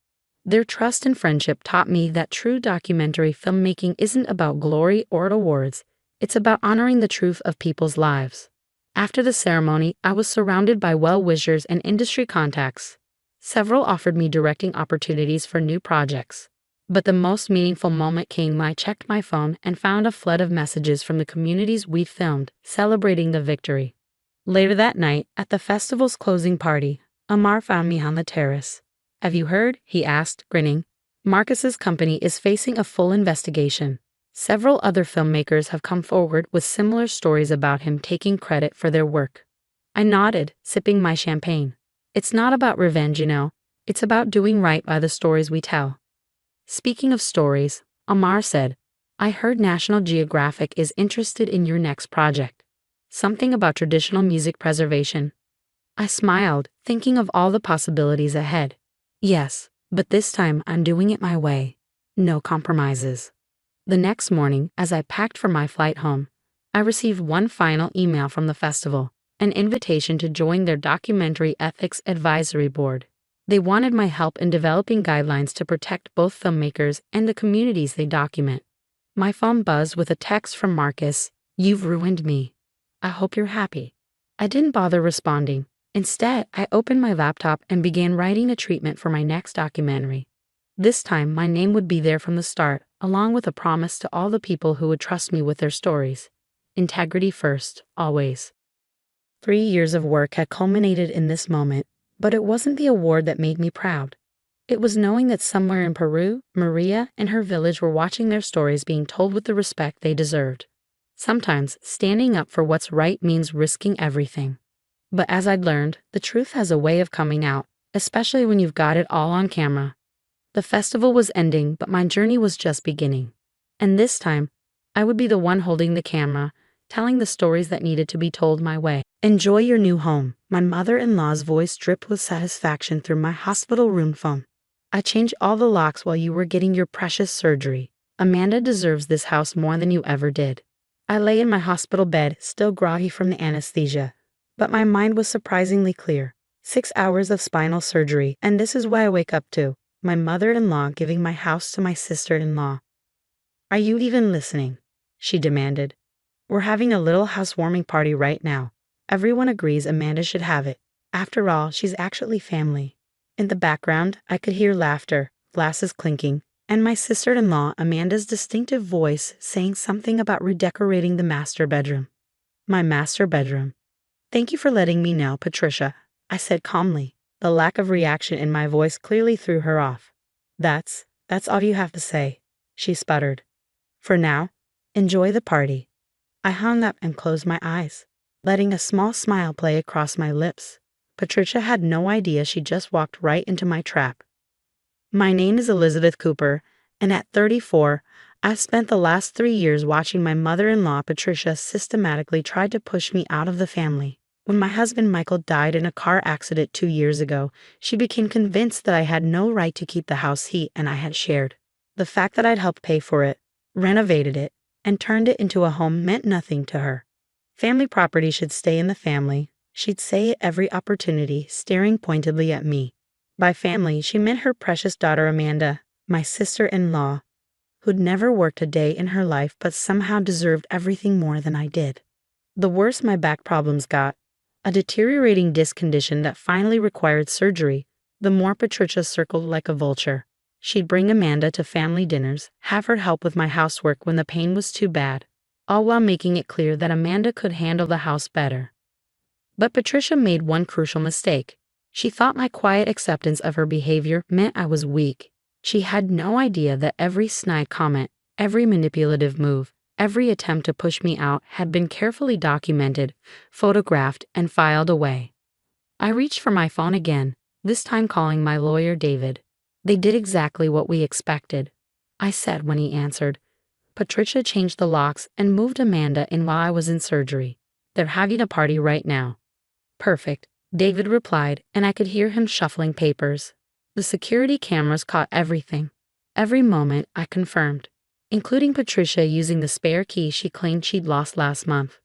"Their trust and friendship taught me that true documentary filmmaking isn't about glory or awards, it's about honoring the truth of people's lives." After the ceremony, I was surrounded by well-wishers and industry contacts. Several offered me directing opportunities for new projects. But the most meaningful moment came when I checked my phone and found a flood of messages from the communities we filmed, celebrating the victory. Later that night, at the festival's closing party, Amar found me on the terrace. "Have you heard?" he asked, grinning. "Marcus's company is facing a full investigation. Several other filmmakers have come forward with similar stories about him taking credit for their work." I nodded, sipping my champagne. "It's not about revenge, you know. It's about doing right by the stories we tell." "Speaking of stories," Amar said, "I heard National Geographic is interested in your next project. Something about traditional music preservation." I smiled, thinking of all the possibilities ahead. "Yes, but this time I'm doing it my way. No compromises." The next morning, as I packed for my flight home, I received one final email from the festival, an invitation to join their documentary ethics advisory board. They wanted my help in developing guidelines to protect both filmmakers and the communities they document. My phone buzzed with a text from Marcus. "You've ruined me. I hope you're happy." I didn't bother responding. Instead, I opened my laptop and began writing a treatment for my next documentary. This time, my name would be there from the start, along with a promise to all the people who would trust me with their stories. Integrity first, always. 3 years of work had culminated in this moment. But it wasn't the award that made me proud. It was knowing that somewhere in Peru, Maria and her village were watching their stories being told with the respect they deserved. Sometimes, standing up for what's right means risking everything. But as I'd learned, the truth has a way of coming out, especially when you've got it all on camera. The festival was ending, but my journey was just beginning. And this time, I would be the one holding the camera, telling the stories that needed to be told my way. "Enjoy your new home." My mother-in-law's voice dripped with satisfaction through my hospital room phone. "I changed all the locks while you were getting your precious surgery. Amanda deserves this house more than you ever did." I lay in my hospital bed, still groggy from the anesthesia. But my mind was surprisingly clear. 6 hours of spinal surgery, and this is what I wake up to. My mother-in-law giving my house to my sister-in-law. "Are you even listening?" she demanded. "We're having a little housewarming party right now. Everyone agrees Amanda should have it. After all, she's actually family." In the background, I could hear laughter, glasses clinking, and my sister-in-law Amanda's distinctive voice saying something about redecorating the master bedroom. My master bedroom. "Thank you for letting me know, Patricia," I said calmly. The lack of reaction in my voice clearly threw her off. That's all you have to say," she sputtered. "For now, enjoy the party." I hung up and closed my eyes, letting a small smile play across my lips. Patricia had no idea she just walked right into my trap. My name is Elizabeth Cooper, and at 34, I've spent the last 3 years watching my mother-in-law Patricia systematically try to push me out of the family. When my husband Michael died in a car accident 2 years ago, she became convinced that I had no right to keep the house he and I had shared. The fact that I'd helped pay for it, renovated it, and turned it into a home meant nothing to her. Family property should stay in the family, she'd say at every opportunity, staring pointedly at me. By family, she meant her precious daughter Amanda, my sister-in-law, who'd never worked a day in her life but somehow deserved everything more than I did. The worse my back problems got, a deteriorating disc condition that finally required surgery, the more Patricia circled like a vulture. She'd bring Amanda to family dinners, have her help with my housework when the pain was too bad, all while making it clear that Amanda could handle the house better. But Patricia made one crucial mistake. She thought my quiet acceptance of her behavior meant I was weak. She had no idea that every snide comment, every manipulative move, every attempt to push me out had been carefully documented, photographed, and filed away. I reached for my phone again, this time calling my lawyer David. "They did exactly what we expected," I said when he answered. "Patricia changed the locks and moved Amanda in while I was in surgery. They're having a party right now. Perfect, David replied, and I could hear him shuffling papers. The security cameras caught everything. Every moment, I confirmed, including Patricia using the spare key she claimed she'd lost last month.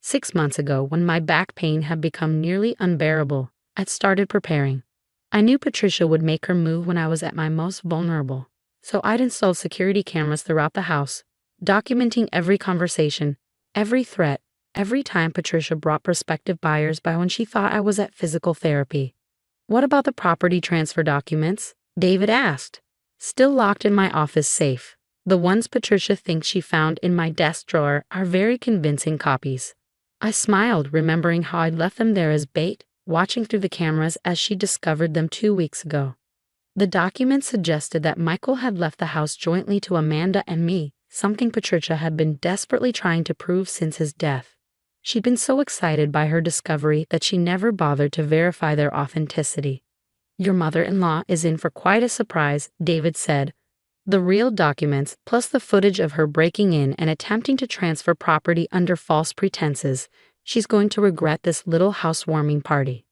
6 months ago, when my back pain had become nearly unbearable, I'd started preparing. I knew Patricia would make her move when I was at my most vulnerable, so I'd installed security cameras throughout the house, documenting every conversation, every threat, every time Patricia brought prospective buyers by when she thought I was at physical therapy. "What about the property transfer documents?" David asked. "Still locked in my office safe. The ones Patricia thinks she found in my desk drawer are very convincing copies." I smiled, remembering how I'd left them there as bait, watching through the cameras as she discovered them 2 weeks ago. The documents suggested that Michael had left the house jointly to Amanda and me, something Patricia had been desperately trying to prove since his death. She'd been so excited by her discovery that she never bothered to verify their authenticity. "Your mother-in-law is in for quite a surprise," David said. "The real documents, plus the footage of her breaking in and attempting to transfer property under false pretenses. She's going to regret this little housewarming party."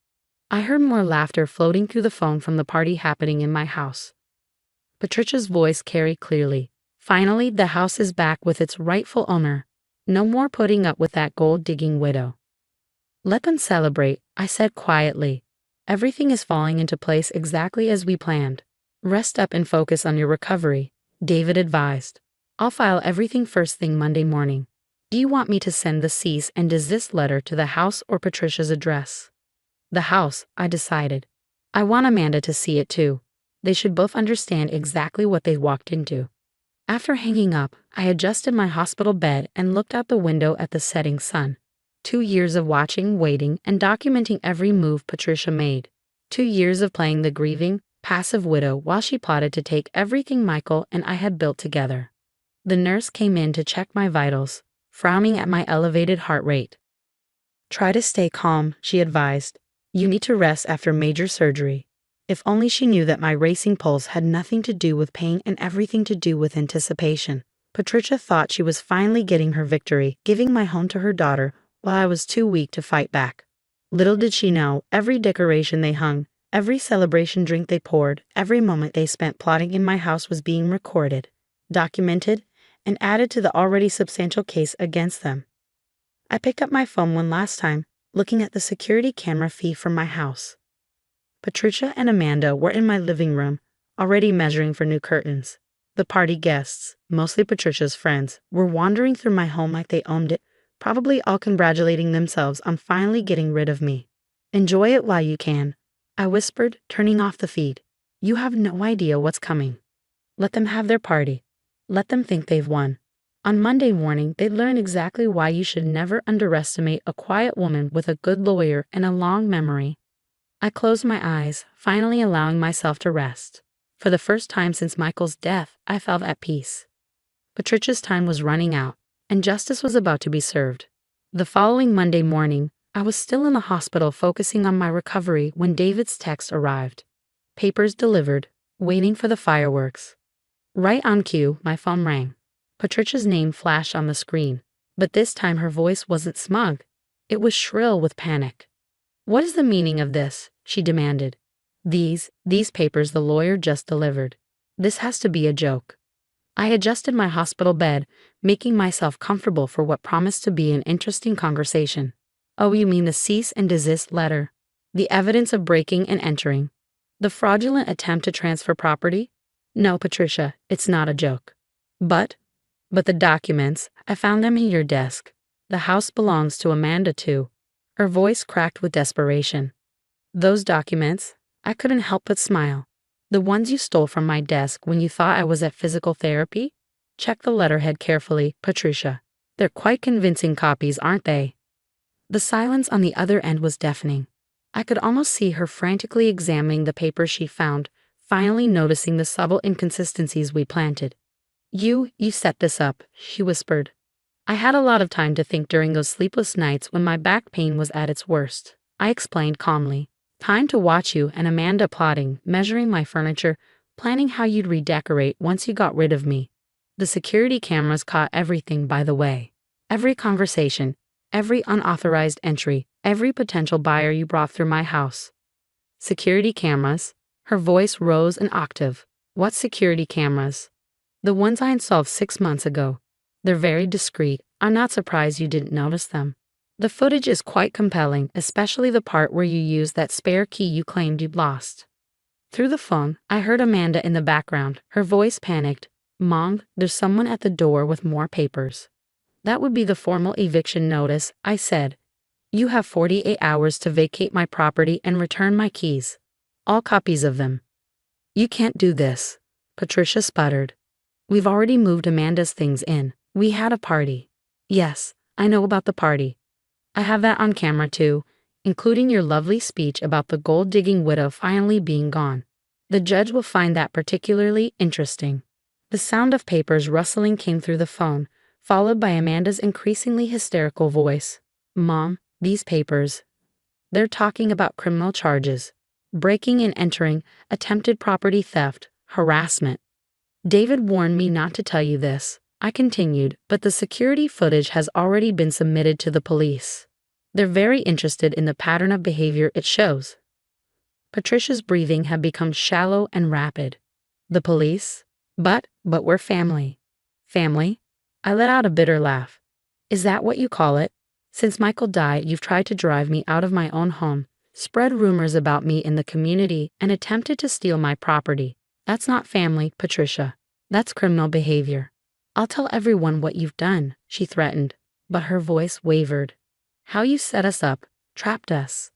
I heard more laughter floating through the phone from the party happening in my house. Patricia's voice carried clearly. "Finally, the house is back with its rightful owner. No more putting up with that gold-digging widow." "Let them celebrate," I said quietly. "Everything is falling into place exactly as we planned. Rest up and focus on your recovery," David advised. "I'll file everything first thing Monday morning. Do you want me to send the cease and desist letter to the house or Patricia's address?" "The house," I decided. "I want Amanda to see it too. They should both understand exactly what they walked into." After hanging up, I adjusted my hospital bed and looked out the window at the setting sun. 2 years of watching, waiting, and documenting every move Patricia made. 2 years of playing the grieving, passive widow while she plotted to take everything Michael and I had built together. The nurse came in to check my vitals, frowning at my elevated heart rate. "Try to stay calm," she advised. "You need to rest after major surgery." If only she knew that my racing pulse had nothing to do with pain and everything to do with anticipation. Patricia thought she was finally getting her victory, giving my home to her daughter, while I was too weak to fight back. Little did she know, every decoration they hung, every celebration drink they poured, every moment they spent plotting in my house was being recorded, documented, and added to the already substantial case against them. I picked up my phone one last time, looking at the security camera feed from my house. Patricia and Amanda were in my living room, already measuring for new curtains. The party guests, mostly Patricia's friends, were wandering through my home like they owned it, probably all congratulating themselves on finally getting rid of me. "Enjoy it while you can," I whispered, turning off the feed. "You have no idea what's coming. Let them have their party. Let them think they've won. On Monday morning, they'd learn exactly why you should never underestimate a quiet woman with a good lawyer and a long memory." I closed my eyes, finally allowing myself to rest. For the first time since Michael's death, I felt at peace. Patricia's time was running out, and justice was about to be served. The following Monday morning, I was still in the hospital focusing on my recovery when David's text arrived. "Papers delivered, waiting for the fireworks." Right on cue, my phone rang. Patricia's name flashed on the screen, but this time her voice wasn't smug. It was shrill with panic. "What is the meaning of this?" she demanded. These papers the lawyer just delivered. This has to be a joke." I adjusted my hospital bed, making myself comfortable for what promised to be an interesting conversation. "Oh, you mean the cease and desist letter? The evidence of breaking and entering? The fraudulent attempt to transfer property? No, Patricia, it's not a joke. But the documents, I found them in your desk. The house belongs to Amanda too." Her voice cracked with desperation. "Those documents?" I couldn't help but smile. "The ones you stole from my desk when you thought I was at physical therapy? Check the letterhead carefully, Patricia. They're quite convincing copies, aren't they?" The silence on the other end was deafening. I could almost see her frantically examining the papers she found, finally noticing the subtle inconsistencies we planted. You set this up," she whispered. "I had a lot of time to think during those sleepless nights when my back pain was at its worst," I explained calmly. "Time to watch you and Amanda plotting, measuring my furniture, planning how you'd redecorate once you got rid of me. The security cameras caught everything, by the way. Every conversation, every unauthorized entry, every potential buyer you brought through my house. Security cameras? Her voice rose an octave. What security cameras? The ones I installed 6 months ago. They're very discreet. I'm not surprised you didn't notice them. The footage is quite compelling, especially the part where you used that spare key you claimed you'd lost. Through the phone, I heard Amanda in the background. Her voice panicked. Mom, there's someone at the door with more papers. That would be the formal eviction notice, I said. You have 48 hours to vacate my property and return my keys. All copies of them. You can't do this, Patricia sputtered. We've already moved Amanda's things in. We had a party. Yes, I know about the party. I have that on camera too, including your lovely speech about the gold-digging widow finally being gone. The judge will find that particularly interesting. The sound of papers rustling came through the phone, followed by Amanda's increasingly hysterical voice. Mom, these papers. They're talking about criminal charges. Breaking and entering, attempted property theft, harassment. David warned me not to tell you this, I continued, but the security footage has already been submitted to the police. They're very interested in the pattern of behavior it shows. Patricia's breathing had become shallow and rapid. The police? But we're family. Family? I let out a bitter laugh. Is that what you call it? Since Michael died, you've tried to drive me out of my own home, spread rumors about me in the community, and attempted to steal my property. That's not family, Patricia. That's criminal behavior. I'll tell everyone what you've done, she threatened, but her voice wavered. How you set us up, trapped us.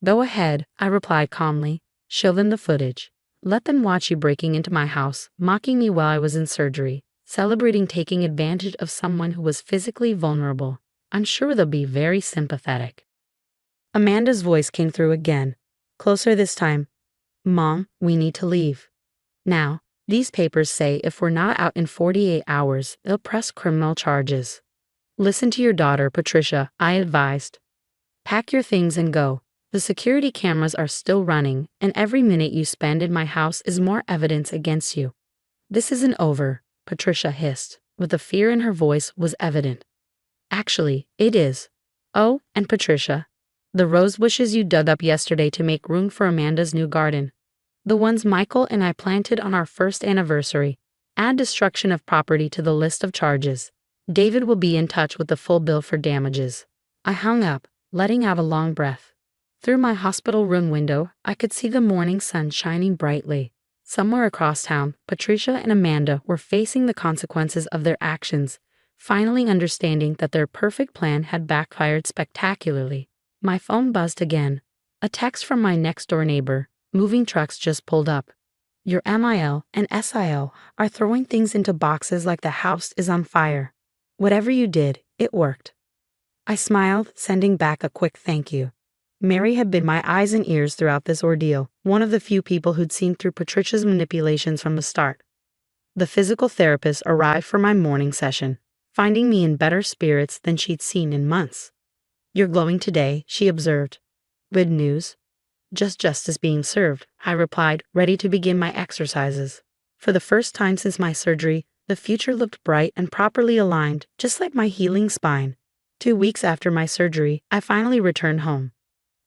Go ahead, I replied calmly. Show them the footage. Let them watch you breaking into my house, mocking me while I was in surgery, celebrating taking advantage of someone who was physically vulnerable. I'm sure they'll be very sympathetic. Amanda's voice came through again, closer this time. Mom, we need to leave. Now, these papers say if we're not out in 48 hours, they'll press criminal charges. Listen to your daughter, Patricia, I advised. Pack your things and go. The security cameras are still running, and every minute you spend in my house is more evidence against you. This isn't over, Patricia hissed, but the fear in her voice was evident. Actually, it is. Oh, and Patricia, the rose bushes you dug up yesterday to make room for Amanda's new garden. The ones Michael and I planted on our first anniversary. Add destruction of property to the list of charges. David will be in touch with the full bill for damages. I hung up, letting out a long breath. Through my hospital room window, I could see the morning sun shining brightly. Somewhere across town, Patricia and Amanda were facing the consequences of their actions, finally understanding that their perfect plan had backfired spectacularly. My phone buzzed again. A text from my next-door neighbor. Moving trucks just pulled up. Your MIL and SIL are throwing things into boxes like the house is on fire. Whatever you did, it worked. I smiled, sending back a quick thank you. Mary had been my eyes and ears throughout this ordeal, one of the few people who'd seen through Patricia's manipulations from the start. The physical therapist arrived for my morning session, finding me in better spirits than she'd seen in months. You're glowing today, she observed. Good news. Just justice being served, I replied, ready to begin my exercises. For the first time since my surgery, the future looked bright and properly aligned, just like my healing spine. 2 weeks after my surgery, I finally returned home.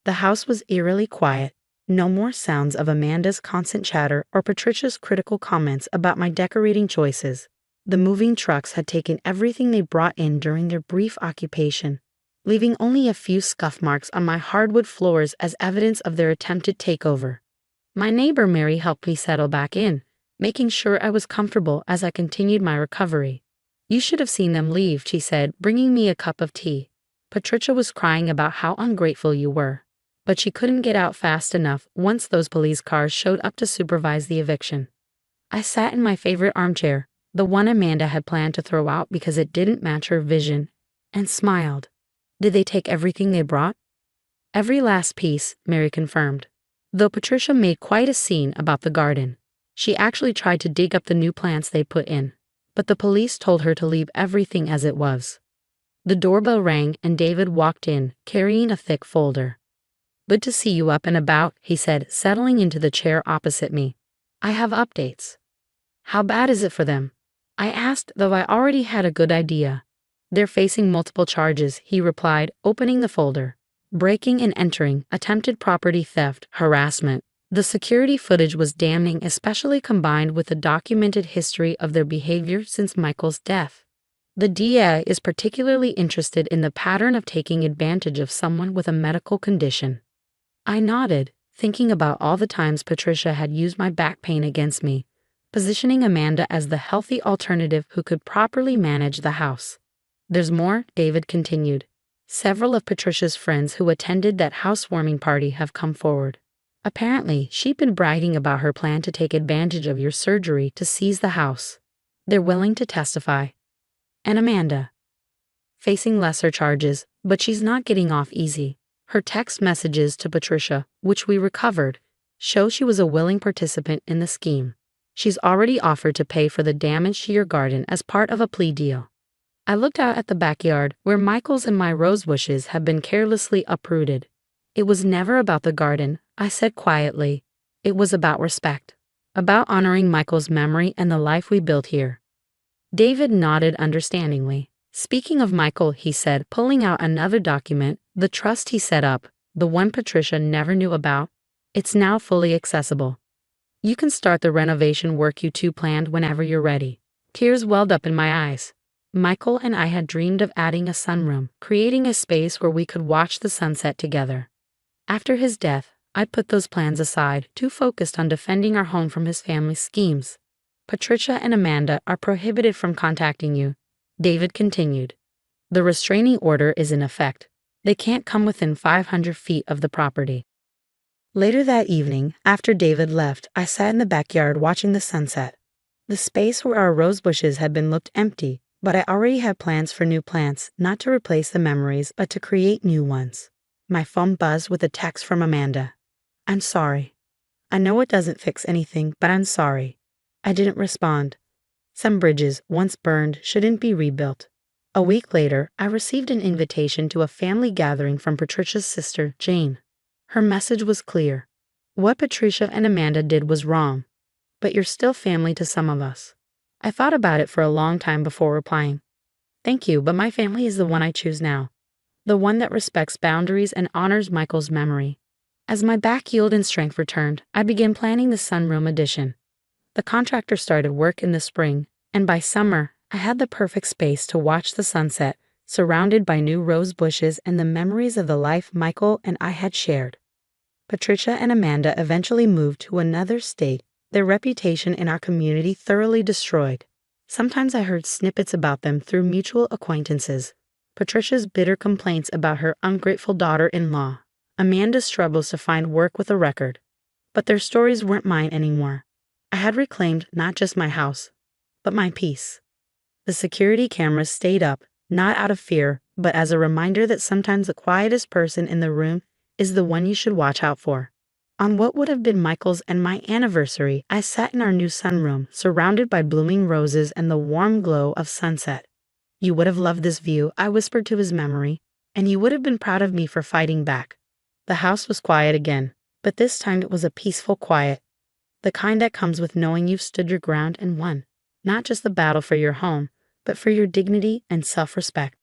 The house was eerily quiet. No more sounds of Amanda's constant chatter or Patricia's critical comments about my decorating choices. The moving trucks had taken everything they brought in during their brief occupation, leaving only a few scuff marks on my hardwood floors as evidence of their attempted takeover. My neighbor Mary helped me settle back in, making sure I was comfortable as I continued my recovery. You should have seen them leave, she said, bringing me a cup of tea. Patricia was crying about how ungrateful you were. But she couldn't get out fast enough once those police cars showed up to supervise the eviction. I sat in my favorite armchair, the one Amanda had planned to throw out because it didn't match her vision, and smiled. Did they take everything they brought? Every last piece, Mary confirmed. Though Patricia made quite a scene about the garden. She actually tried to dig up the new plants they put in, but the police told her to leave everything as it was. The doorbell rang and David walked in, carrying a thick folder. Good to see you up and about, he said, settling into the chair opposite me. I have updates. How bad is it for them? I asked, though I already had a good idea. They're facing multiple charges, he replied, opening the folder. Breaking and entering, attempted property theft, harassment. The security footage was damning, especially combined with the documented history of their behavior since Michael's death. The DA is particularly interested in the pattern of taking advantage of someone with a medical condition. I nodded, thinking about all the times Patricia had used my back pain against me, positioning Amanda as the healthy alternative who could properly manage the house. There's more, David continued. Several of Patricia's friends who attended that housewarming party have come forward. Apparently, she'd been bragging about her plan to take advantage of your surgery to seize the house. They're willing to testify. And Amanda, facing lesser charges, but she's not getting off easy. Her text messages to Patricia, which we recovered, show she was a willing participant in the scheme. She's already offered to pay for the damage to your garden as part of a plea deal. I looked out at the backyard where Michael's and my rose bushes had been carelessly uprooted. It was never about the garden, I said quietly. It was about respect. About honoring Michael's memory and the life we built here. David nodded understandingly. Speaking of Michael, he said, pulling out another document, the trust he set up, the one Patricia never knew about. It's now fully accessible. You can start the renovation work you two planned whenever you're ready. Tears welled up in my eyes. Michael and I had dreamed of adding a sunroom, creating a space where we could watch the sunset together. After his death, I put those plans aside, too focused on defending our home from his family's schemes. Patricia and Amanda are prohibited from contacting you, David continued. The restraining order is in effect. They can't come within 500 feet of the property. Later that evening, after David left, I sat in the backyard watching the sunset. The space where our rose bushes had been looked empty, but I already had plans for new plants, not to replace the memories, but to create new ones. My phone buzzed with a text from Amanda. I'm sorry. I know it doesn't fix anything, but I'm sorry. I didn't respond. Some bridges, once burned, shouldn't be rebuilt. A week later, I received an invitation to a family gathering from Patricia's sister, Jane. Her message was clear. What Patricia and Amanda did was wrong, but you're still family to some of us. I thought about it for a long time before replying. Thank you, but my family is the one I choose now. The one that respects boundaries and honors Michael's memory. As my back healed and strength returned, I began planning the sunroom addition. The contractor started work in the spring, and by summer, I had the perfect space to watch the sunset, surrounded by new rose bushes and the memories of the life Michael and I had shared. Patricia and Amanda eventually moved to another state, their reputation in our community thoroughly destroyed. Sometimes I heard snippets about them through mutual acquaintances. Patricia's bitter complaints about her ungrateful daughter-in-law. Amanda's struggles to find work with a record. But their stories weren't mine anymore. I had reclaimed not just my house, but my peace. The security cameras stayed up, not out of fear, but as a reminder that sometimes the quietest person in the room is the one you should watch out for. On what would have been Michael's and my anniversary, I sat in our new sunroom, surrounded by blooming roses and the warm glow of sunset. You would have loved this view, I whispered to his memory, and you would have been proud of me for fighting back. The house was quiet again, but this time it was a peaceful quiet. The kind that comes with knowing you've stood your ground and won, not just the battle for your home, but for your dignity and self-respect.